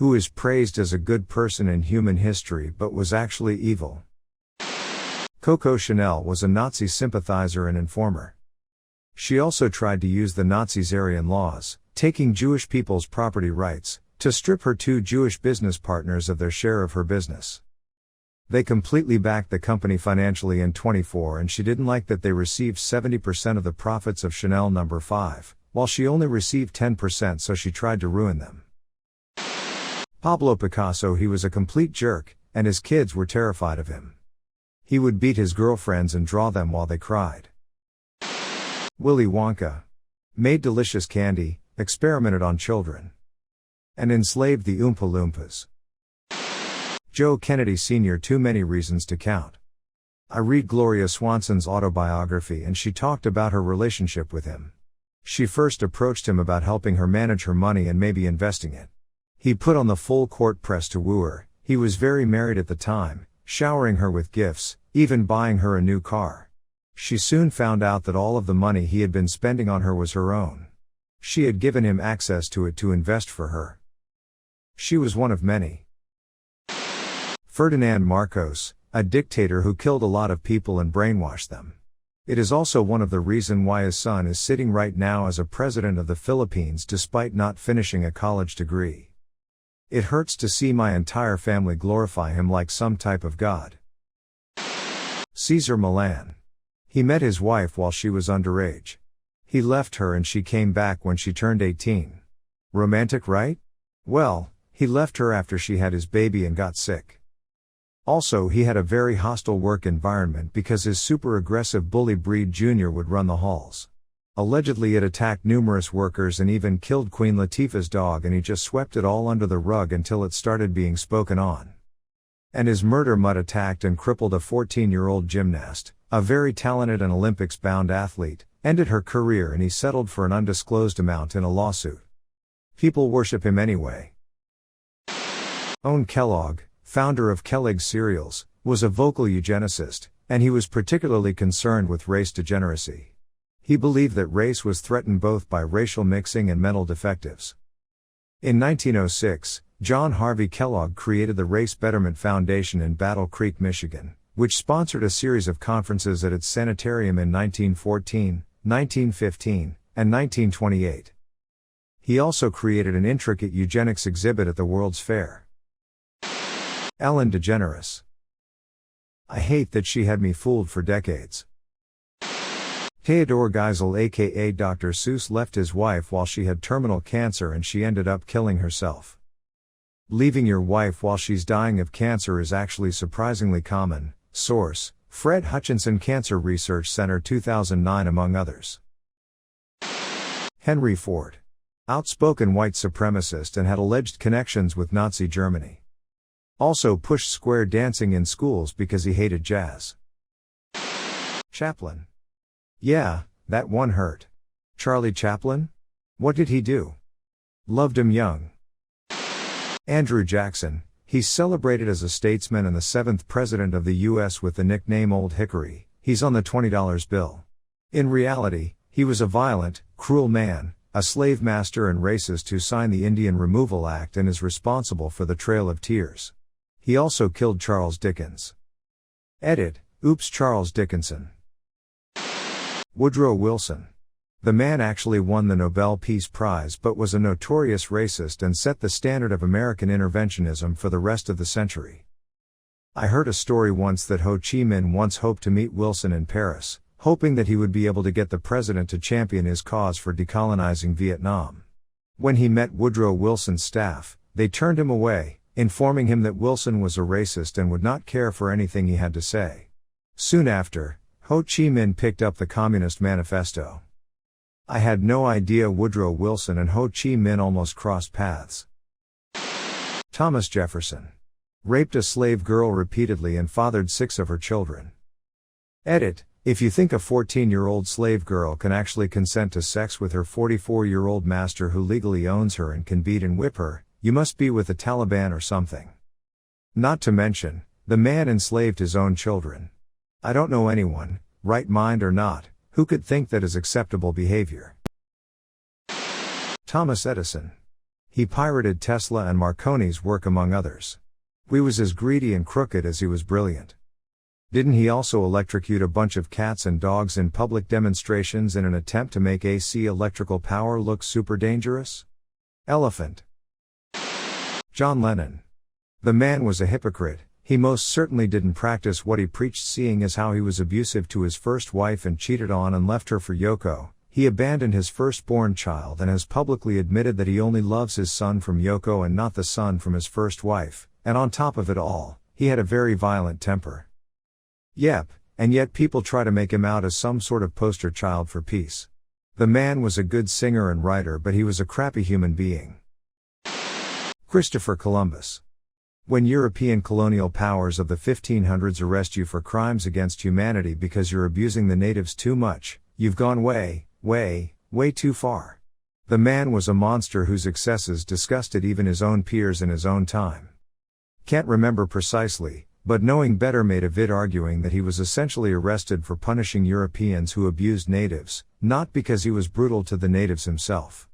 who is praised as a good person in human history but was actually evil. Coco Chanel was a Nazi sympathizer and informer. She also tried to use the Nazis' Aryan laws, taking Jewish people's property rights, to strip her two Jewish business partners of their share of her business. They completely backed the company financially in 24, and she didn't like that they received 70% of the profits of Chanel No. 5, while she only received 10%, so she tried to ruin them. Pablo Picasso, he was a complete jerk, and his kids were terrified of him. He would beat his girlfriends and draw them while they cried. Willy Wonka made delicious candy, experimented on children, and enslaved the Oompa Loompas. Joe Kennedy Sr. Too many reasons to count. I read Gloria Swanson's autobiography, and she talked about her relationship with him. She first approached him about helping her manage her money and maybe investing it. He put on the full court press to woo her. He was very married at the time, showering her with gifts, even buying her a new car. She soon found out that all of the money he had been spending on her was her own. She had given him access to it to invest for her. She was one of many. Ferdinand Marcos, a dictator who killed a lot of people and brainwashed them. It is also one of the reasons why his son is sitting right now as a president of the Philippines despite not finishing a college degree. It hurts to see my entire family glorify him like some type of god. Cesar Millan. He met his wife while she was underage. He left her and she came back when she turned 18. Romantic, right? Well, he left her after she had his baby and got sick. Also, he had a very hostile work environment because his super aggressive bully Breed Jr. would run the halls. Allegedly it attacked numerous workers and even killed Queen Latifah's dog, and he just swept it all under the rug until it started being spoken on. And his murder mutt attacked and crippled a 14-year-old gymnast, a very talented and Olympics-bound athlete, ended her career, and he settled for an undisclosed amount in a lawsuit. People worship him anyway. Owen Kellogg, founder of Kellogg's cereals, was a vocal eugenicist, and he was particularly concerned with race degeneracy. He believed that race was threatened both by racial mixing and mental defectives. In 1906, John Harvey Kellogg created the Race Betterment Foundation in Battle Creek, Michigan, which sponsored a series of conferences at its sanitarium in 1914, 1915, and 1928. He also created an intricate eugenics exhibit at the World's Fair. Ellen DeGeneres. I hate that she had me fooled for decades. Theodore Geisel aka Dr. Seuss left his wife while she had terminal cancer and she ended up killing herself. Leaving your wife while she's dying of cancer is actually surprisingly common. Source: Fred Hutchinson Cancer Research Center 2009, among others. Henry Ford. Outspoken white supremacist and had alleged connections with Nazi Germany. Also pushed square dancing in schools because he hated jazz. Chaplin. Yeah, that one hurt. Charlie Chaplin? What did he do? Loved him young. Andrew Jackson. He's celebrated as a statesman and the 7th president of the U.S. with the nickname Old Hickory. He's on the $20 bill. In reality, he was a violent, cruel man, a slave master and racist who signed the Indian Removal Act and is responsible for the Trail of Tears. He also killed Charles Dickens. Edit: Oops, Charles Dickinson. Woodrow Wilson. The man actually won the Nobel Peace Prize but was a notorious racist and set the standard of American interventionism for the rest of the century. I heard a story once that Ho Chi Minh once hoped to meet Wilson in Paris, hoping that he would be able to get the president to champion his cause for decolonizing Vietnam. When he met Woodrow Wilson's staff, they turned him away, informing him that Wilson was a racist and would not care for anything he had to say. Soon after, Ho Chi Minh picked up the Communist Manifesto. I had no idea Woodrow Wilson and Ho Chi Minh almost crossed paths. Thomas Jefferson. Raped a slave girl repeatedly and fathered 6 of her children. Edit: If you think a 14-year-old slave girl can actually consent to sex with her 44-year-old master who legally owns her and can beat and whip her, you must be with the Taliban or something. Not to mention, the man enslaved his own children. I don't know anyone, right mind or not, who could think that is acceptable behavior. Thomas Edison. He pirated Tesla and Marconi's work among others. We was as greedy and crooked as he was brilliant. Didn't he also electrocute a bunch of cats and dogs in public demonstrations in an attempt to make AC electrical power look super dangerous? Elephant. John Lennon. The man was a hypocrite. He most certainly didn't practice what he preached, seeing as how he was abusive to his first wife and cheated on and left her for Yoko. He abandoned his firstborn child and has publicly admitted that he only loves his son from Yoko and not the son from his first wife, and on top of it all, he had a very violent temper. Yep, and yet people try to make him out as some sort of poster child for peace. The man was a good singer and writer, but he was a crappy human being. Christopher Columbus. When European colonial powers of the 1500s arrest you for crimes against humanity because you're abusing the natives too much, you've gone way, way, way too far. The man was a monster whose excesses disgusted even his own peers in his own time. Can't remember precisely, but knowing better made a vid arguing that he was essentially arrested for punishing Europeans who abused natives, not because he was brutal to the natives himself.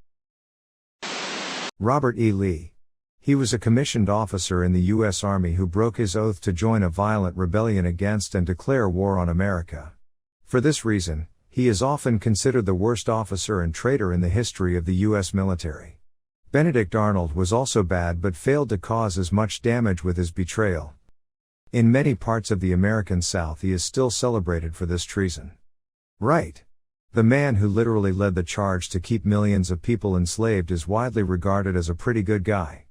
Robert E. Lee. He was a commissioned officer in the U.S. Army who broke his oath to join a violent rebellion against and declare war on America. For this reason, he is often considered the worst officer and traitor in the history of the U.S. military. Benedict Arnold was also bad but failed to cause as much damage with his betrayal. In many parts of the American South he is still celebrated for this treason. Right. The man who literally led the charge to keep millions of people enslaved is widely regarded as a pretty good guy.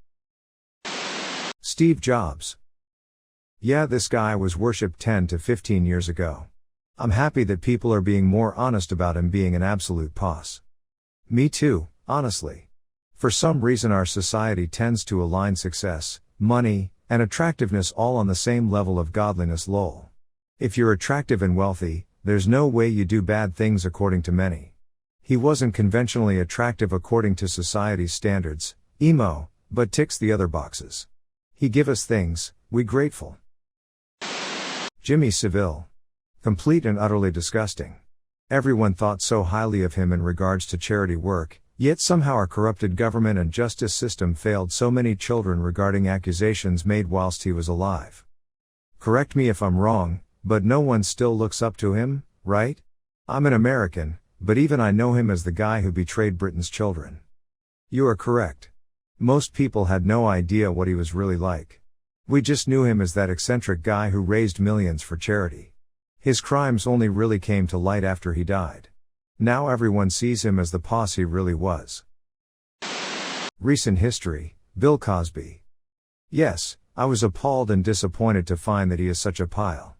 Steve Jobs. Yeah, this guy was worshipped 10 to 15 years ago. I'm happy that people are being more honest about him being an absolute poss. Me too, honestly. For some reason our society tends to align success, money, and attractiveness all on the same level of godliness. Lol. If you're attractive and wealthy, there's no way you do bad things according to many. He wasn't conventionally attractive according to society's standards, emo, but ticks the other boxes. He give us things, we grateful. Jimmy Savile. Complete and utterly disgusting. Everyone thought so highly of him in regards to charity work, yet somehow our corrupted government and justice system failed so many children regarding accusations made whilst he was alive. Correct me if I'm wrong, but no one still looks up to him, right? I'm an American, but even I know him as the guy who betrayed Britain's children. You are correct. Most people had no idea what he was really like. We just knew him as that eccentric guy who raised millions for charity. His crimes only really came to light after he died. Now everyone sees him as the posse he really was. Recent history, Bill Cosby. Yes, I was appalled and disappointed to find that he is such a pile.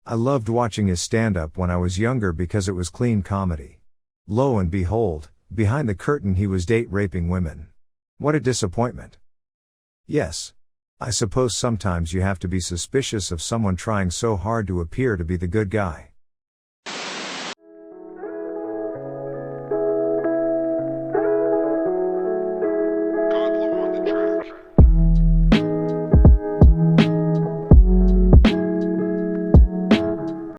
I loved watching his stand-up when I was younger because it was clean comedy. Lo and behold, behind the curtain he was date-raping women. What a disappointment. Yes. I suppose sometimes you have to be suspicious of someone trying so hard to appear to be the good guy.